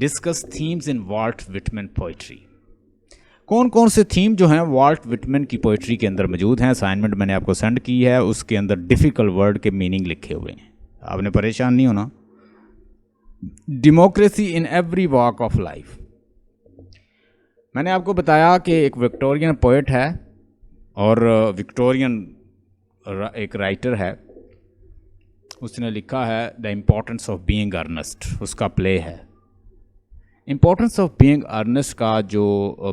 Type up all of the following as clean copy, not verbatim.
Discuss themes इन Walt Whitman poetry. कौन कौन से थीम जो हैं वॉल्ट विटमैन की पोइट्री के अंदर मौजूद हैं। असाइनमेंट मैंने आपको सेंड की है, उसके अंदर डिफ़िकल्ट वर्ड के मीनिंग लिखे हुए हैं, आपने परेशान नहीं होना। Democracy in every walk of life. मैंने आपको बताया कि एक विक्टोरियन पोइट है और विक्टोरियन एक राइटर है, उसने लिखा है the importance of being earnest, उसका प्ले है। इम्पोर्टेंस ऑफ बीइंग अर्नेस्ट का जो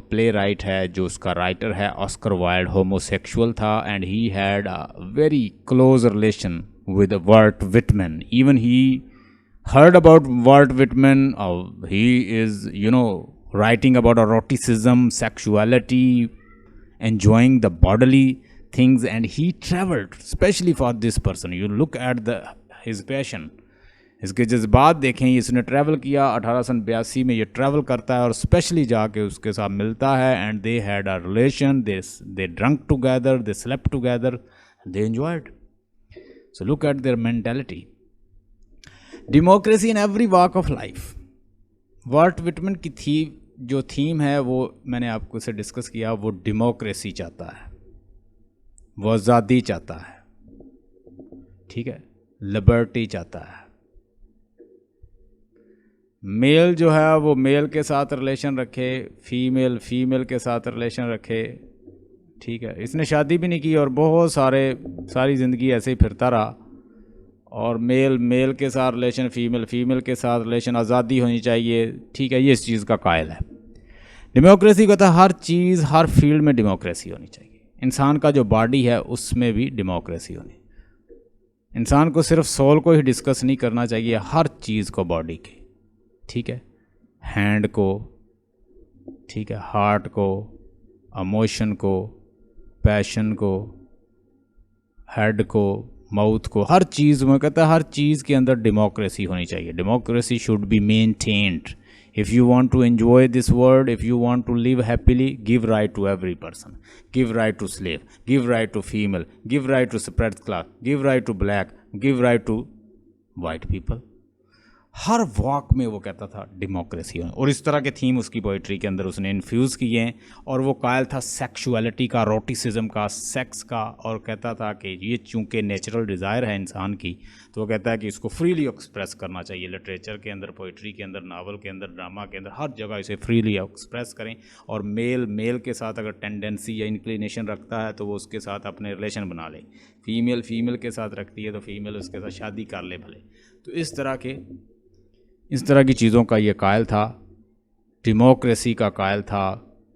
प्ले राइट है, जो उसका राइटर है ऑस्कर वाइल्ड, होमोसेक्सुअल था and he had a very close relation with Walt Whitman. Even he heard about Walt Whitman. He is, writing about eroticism, sexuality, enjoying the bodily things, and he traveled especially for this person. You look at his passion, इसके जज्बात देखें। इसने travel किया 1882 में, ये travel करता है और स्पेशली जाके उसके साथ मिलता है and they had a relation, they drunk together, they slept together, they enjoyed. So look at there mentality. Democracy in every walk of life, Walt Whitman की जो थीम है वो मैंने आपको से डिस्कस किया। वो डेमोक्रेसी चाहता है, वो आज़ादी चाहता है, ठीक है, लिबर्टी चाहता है। मेल जो है वो मेल के साथ रिलेशन रखे, फीमेल के साथ रिलेशन रखे, ठीक है। इसने शादी भी नहीं की और बहुत सारी ज़िंदगी ऐसे ही फिरता रहा। और मेल के साथ रिलेशन, फीमेल के साथ रिलेशन, आज़ादी होनी चाहिए, ठीक है, ये इस चीज़ का कायल है। डेमोक्रेसी को था हर चीज़, हर फील्ड में डेमोक्रेसी होनी चाहिए। इंसान का जो बॉडी है उसमें भी डेमोक्रेसी होनी। इंसान को सिर्फ सोल को ही डिस्कस नहीं करना चाहिए, हर चीज़ को बॉडी की, ठीक है, हैंड को, ठीक है, हार्ट को, इमोशन को, पैशन को, हेड को, माउथ को, हर चीज़ में कहता है हर चीज़ के अंदर डेमोक्रेसी होनी चाहिए। Democracy should be maintained. If you want to enjoy this world, if you want to live happily, give right to every person, give right to slave, give right to female, give right to separate class, give right to black, give right to white people. हर walk में वो कहता था democracy होनी, और इस तरह के थीम उसकी पोइट्री के अंदर उसने इन्फ्यूज़ किए हैं। और वो कायल था सेक्सुअलिटी का, रोटिसिज्म का, सेक्स का, और कहता था कि ये चूँकि नेचुरल डिज़ायर है इंसान की, तो वो कहता है कि इसको फ्रीली एक्सप्रेस करना चाहिए। लिटरेचर के अंदर, पोइट्री के अंदर, नावल के अंदर, ड्रामा के अंदर, हर जगह इसे फ्रीली एक्सप्रेस करें। और मेल के साथ अगर टेंडेंसी या इंक्लिनेशन रखता है तो वो उसके साथ अपने रिलेशन बना ले। फीमेल के साथ रखती है तो फीमेल उसके साथ शादी कर ले भले। तो इस तरह की चीज़ों का ये कायल था, डेमोक्रेसी का कायल था,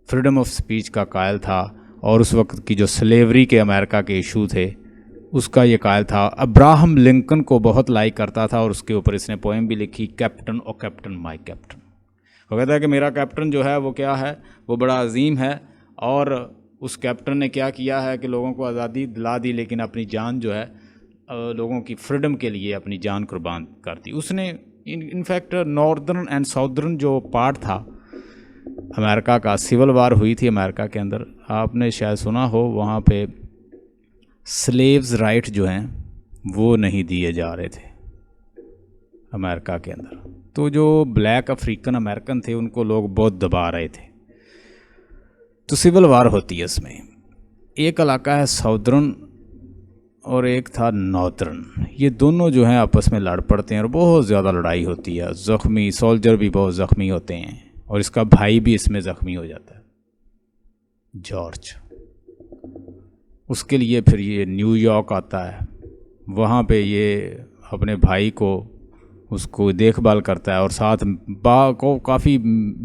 फ्रीडम ऑफ स्पीच का कायल था, और उस वक्त की जो स्लेवरी के अमेरिका के इशू थे उसका ये कायल था। अब्राहम लिंकन को बहुत लाइक करता था और उसके ऊपर इसने पोएम भी लिखी, captain oh captain my captain. वो कहता है कि मेरा कैप्टन जो है वो क्या है, वो बड़ा अजीम है, और उस कैप्टन ने क्या किया है कि लोगों को आज़ादी दिला दी, लेकिन अपनी जान जो है लोगों की फ्रीडम के लिए अपनी जान कुर्बान कर दी उसने। इनफैक्ट नॉर्दर्न एंड साउदर्न जो पार्ट था अमेरिका का, सिविल वार हुई थी अमेरिका के अंदर, आपने शायद सुना हो, वहाँ पे स्लेव्स राइट जो हैं वो नहीं दिए जा रहे थे अमेरिका के अंदर। तो जो ब्लैक अफ्रीकन अमेरिकन थे उनको लोग बहुत दबा रहे थे, तो सिविल वार होती है इसमें। एक इलाका है साउदर्न और एक था नॉर्दर्न, ये दोनों जो हैं आपस में लड़ पड़ते हैं और बहुत ज़्यादा लड़ाई होती है, ज़ख्मी सोल्जर भी बहुत ज़ख्मी होते हैं, और इसका भाई भी इसमें ज़ख्मी हो जाता है, जॉर्ज। उसके लिए फिर ये न्यूयॉर्क आता है, वहाँ पे ये अपने भाई को उसको देखभाल करता है, और साथ को काफ़ी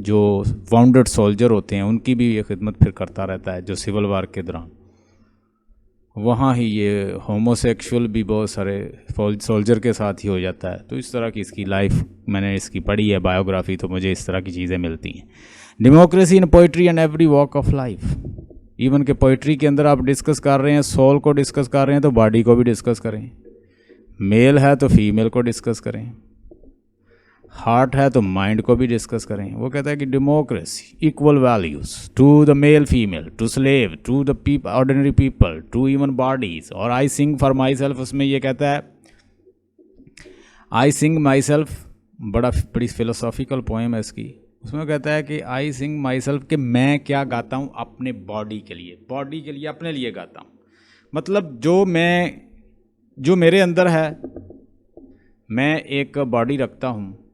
जो वाउंडेड सोल्जर होते हैं उनकी भी ये खिदमत फिर करता रहता है जो सिविल वार के दौरान। वहाँ ही ये होमोसेक्सुअल भी बहुत सारे सोल्जर के साथ ही हो जाता है। तो इस तरह की इसकी लाइफ मैंने इसकी पढ़ी है बायोग्राफी, तो मुझे इस तरह की चीज़ें मिलती हैं। Democracy in poetry and every walk of life. Even के पोइट्री के अंदर आप डिस्कस कर रहे हैं, सोल को डिस्कस कर रहे हैं तो बॉडी को भी डिस्कस करें, मेल है तो फीमेल को डिस्कस करें, हार्ट है तो माइंड को भी डिस्कस करें। वो कहता है कि democracy equal values to the male female, to slave, to the people, ordinary people, to even bodies. और I sing for my self, उसमें ये कहता है आई सिंग माई सेल्फ बड़ी फिलोसॉफिकल पोएम है इसकी। उसमें कहता है कि आई सिंग माई सेल्फ, कि मैं क्या गाता हूँ अपने बॉडी के लिए अपने लिए गाता हूँ। मतलब जो मेरे अंदर है, मैं एक बॉडी रखता हूँ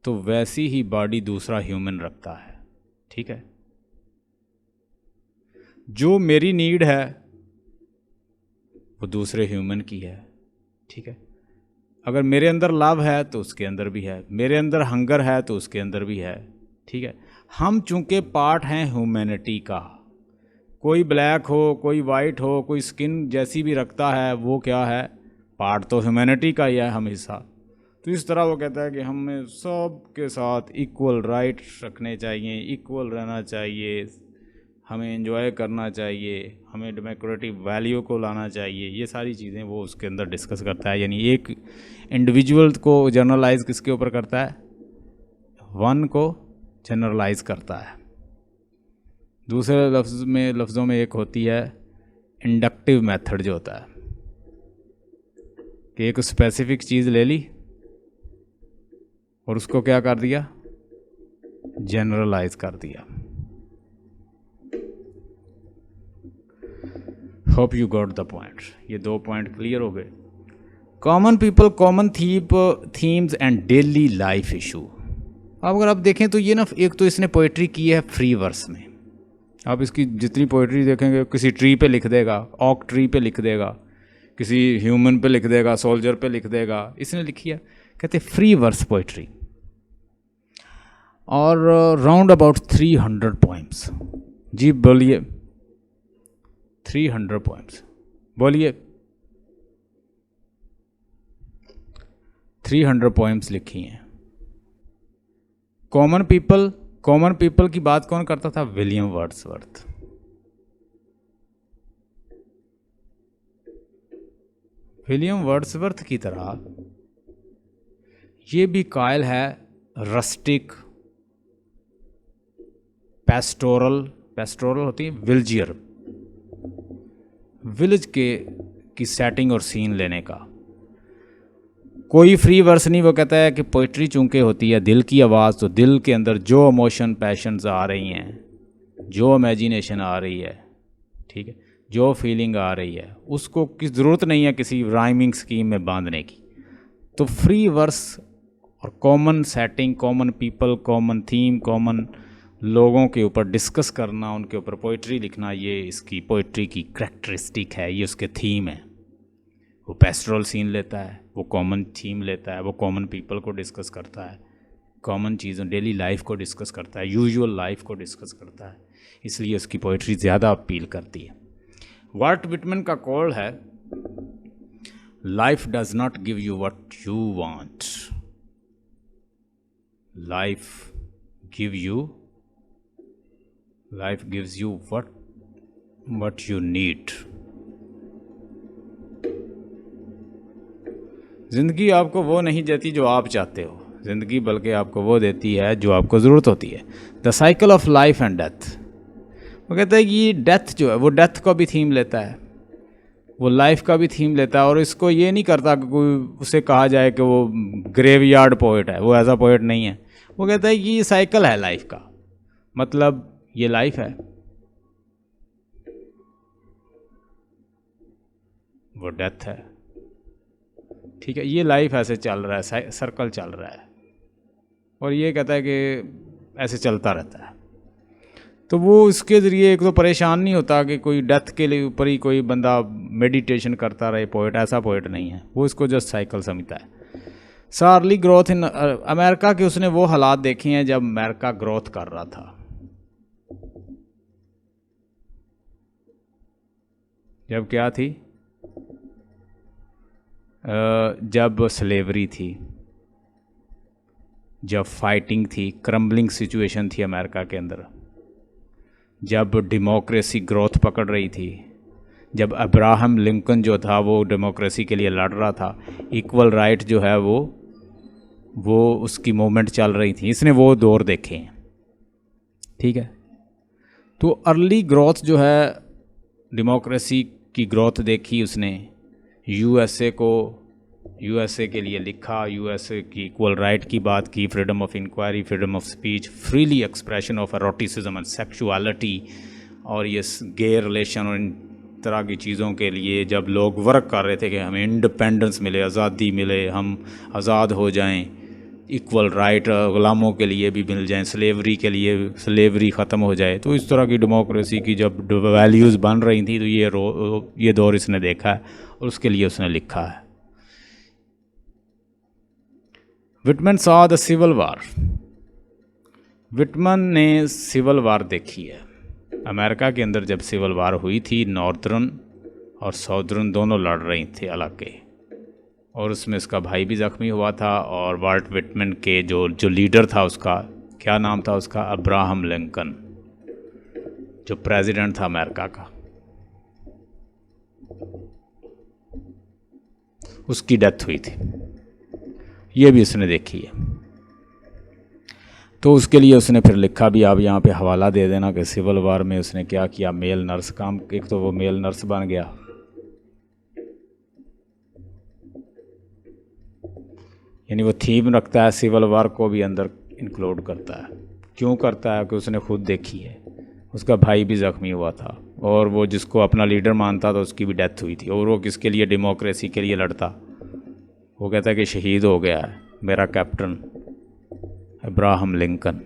तो वैसी ही बॉडी दूसरा ह्यूमन रखता है, ठीक है। जो मेरी नीड है वो दूसरे ह्यूमन की है, ठीक है। अगर मेरे अंदर लव है तो उसके अंदर भी है, मेरे अंदर हंगर है तो उसके अंदर भी है, ठीक है। हम चूंकि पार्ट हैं ह्यूमैनिटी का, कोई ब्लैक हो, कोई वाइट हो, कोई स्किन जैसी भी रखता है, वो क्या है, पार्ट तो ह्यूमैनिटी का ही है, हम हिस्सा। तो इस तरह वो कहता है कि हमें सब के साथ इक्वल राइट रखने चाहिए, इक्वल रहना चाहिए, हमें एंजॉय करना चाहिए, हमें डेमोक्रेटिक वैल्यू को लाना चाहिए। ये सारी चीज़ें वो उसके अंदर डिस्कस करता है। यानी एक इंडिविजुअल को जनरलाइज किसके ऊपर करता है, वन को जनरलाइज करता है। दूसरे लफ्ज़ों में एक होती है इंडक्टिव मेथड, जो होता है कि एक स्पेसिफिक चीज़ ले ली और उसको क्या कर दिया, जनरलाइज कर दिया। Hope you got the point. ये 2 पॉइंट क्लियर हो गए। Common people, common themes and daily life issue. अब अगर आप देखें तो ये ना, एक तो इसने पोइट्री की है फ्री वर्स में। आप इसकी जितनी पोइट्री देखेंगे, किसी ट्री पे लिख देगा, ऑक ट्री पे लिख देगा, किसी ह्यूमन पे लिख देगा, सोल्जर पे लिख देगा, इसने लिखी है, कहते फ्री वर्स पोइट्री। और राउंड अबाउट 300 पोइम्स। जी बोलिए, 300 पोइम्स बोलिए। 300 पोइम्स लिखी हैं। कॉमन पीपल की बात कौन करता था, विलियम वर्ड्सवर्थ। विलियम वर्ड्सवर्थ की तरह ये भी कायल है रस्टिक, पेस्टोरल होती है, विल्जियर, विलेज की सेटिंग और सीन लेने का। कोई फ्री वर्स नहीं। वो कहता है कि पोइट्री चूंकि होती है दिल की आवाज़, तो दिल के अंदर जो इमोशन पैशंस आ रही हैं, जो इमेजिनेशन आ रही है, ठीक है, जो फीलिंग आ रही है, उसको किस ज़रूरत नहीं है किसी राइमिंग स्कीम में बांधने की। तो फ्री वर्स और common setting, common people, common theme, common लोगों के ऊपर डिस्कस करना, उनके ऊपर पोइट्री लिखना, ये इसकी पोइट्री की करैक्टरिस्टिक है, ये उसके थीम है। वो पेस्टोरल सीन लेता है, वो कॉमन थीम लेता है, वो कॉमन पीपल को डिस्कस करता है, कॉमन चीज़ों, डेली लाइफ को डिस्कस करता है, यूजुअल लाइफ को डिस्कस करता है। इसलिए उसकी पोइट्री ज़्यादा अपील करती है। वाल्ट विटमैन का कॉल है, life does not give you what you want, life gives you what you need. ज़िंदगी आपको वो नहीं देती जो आप चाहते हो, ज़िंदगी बल्कि आपको वो देती है जो आपको ज़रूरत होती है। The cycle of life and death. वो कहता है कि डेथ जो है वो डेथ का भी थीम लेता है, वो लाइफ का भी थीम लेता है। और इसको ये नहीं करता कि कोई उसे कहा जाए कि वो ग्रेवयार्ड पोइट है, वो ऐसा पोइट नहीं है। वो कहता है कि ये साइकिल है लाइफ का, मतलब ये लाइफ है, वो डेथ है, ठीक है। ये लाइफ ऐसे चल रहा है, सर्कल चल रहा है, और ये कहता है कि ऐसे चलता रहता है। तो वो इसके ज़रिए एक तो परेशान नहीं होता कि कोई डेथ के लिए ऊपर ही कोई बंदा मेडिटेशन करता रहे, पोइट ऐसा पोइट नहीं है, वो इसको जस्ट साइकिल समझता है। अर्ली ग्रोथ इन अमेरिका के उसने वो हालात देखे हैं जब अमेरिका ग्रोथ कर रहा था, जब क्या थी, जब स्लेवरी थी, जब फाइटिंग थी, क्रम्बलिंग सिचुएशन थी अमेरिका के अंदर, जब डेमोक्रेसी ग्रोथ पकड़ रही थी, जब अब्राहम लिंकन जो था वो डेमोक्रेसी के लिए लड़ रहा था, इक्वल राइट जो है वो उसकी मूवमेंट चल रही थी। इसने वो दौर देखे हैं, ठीक है। तो अर्ली ग्रोथ जो है, डेमोक्रेसी की ग्रोथ देखी उसने, यूएसए को यूएसए के लिए लिखा, यूएसए की इक्वल राइट की बात की, freedom of inquiry, freedom of speech, freely expression of eroticism and sexuality, और ये गे रिलेशन और इन तरह की चीज़ों के लिए जब लोग वर्क कर रहे थे कि हमें इंडिपेंडेंस मिले, आज़ादी मिले, हम आज़ाद हो जाएं, इक्वल राइट ग़ुलामों के लिए भी मिल जाएं, स्लेवरी के लिए स्लेवरी ख़त्म हो जाए, तो इस तरह की डेमोक्रेसी की जब वैल्यूज़ बन रही थी तो ये दौर इसने देखा है और उसके लिए उसने लिखा है। Whitman saw the civil war. Whitman ने सिविल वार देखी है। अमेरिका के अंदर जब सिविल वार हुई थी, नॉर्दर्न और साउदर्न दोनों लड़ रही थे अलग के, और उसमें उसका भाई भी ज़ख्मी हुआ था। और वाल्ट विटमन के जो लीडर था, उसका क्या नाम था उसका, अब्राहम लिंकन, जो प्रेसिडेंट था अमेरिका का, उसकी डेथ हुई थी। ये भी उसने देखी है। तो उसके लिए उसने फिर लिखा भी, आप यहाँ पे हवाला दे देना कि सिविल वार में उसने क्या किया। मेल नर्स काम, एक तो वो मेल नर्स बन गया, यानी वो थीम रखता है, सिविल वार को भी अंदर इंक्लूड करता है। क्यों करता है? कि उसने खुद देखी है, उसका भाई भी ज़ख्मी हुआ था और वो जिसको अपना लीडर मानता था उसकी भी डेथ हुई थी। और वो किसके लिए? डेमोक्रेसी के लिए लड़ता। वो कहता है कि शहीद हो गया है मेरा captain Abraham Lincoln.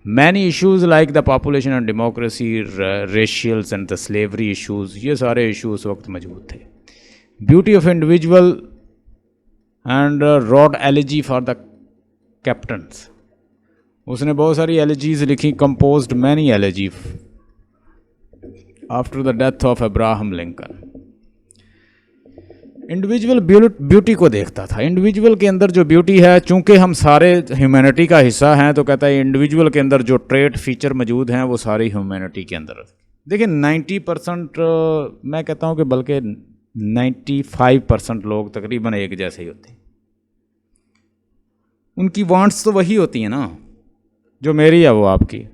Many issues like the population and democracy, racials and the slavery issues, ये सारे इशू उस वक्त मौजूद थे। Beauty of individual and rod elegy for the captains, उसने बहुत सारी एलिजीज लिखी, composed many elegy after the death of Abraham Lincoln. Individual beauty को देखता था, इंडिविजुअल के अंदर जो ब्यूटी है, चूंकि हम सारे ह्यूमैनिटी का हिस्सा हैं, तो कहता है इंडिविजुअल के अंदर जो ट्रेट फीचर मौजूद हैं वो सारी ह्यूमैनिटी के अंदर। देखिए 90% मैं कहता हूँ कि बल्कि 95% लोग तकरीबन एक जैसे ही होते हैं। उनकी वांट्स तो वही होती हैं ना, जो मेरी है वो आपकी।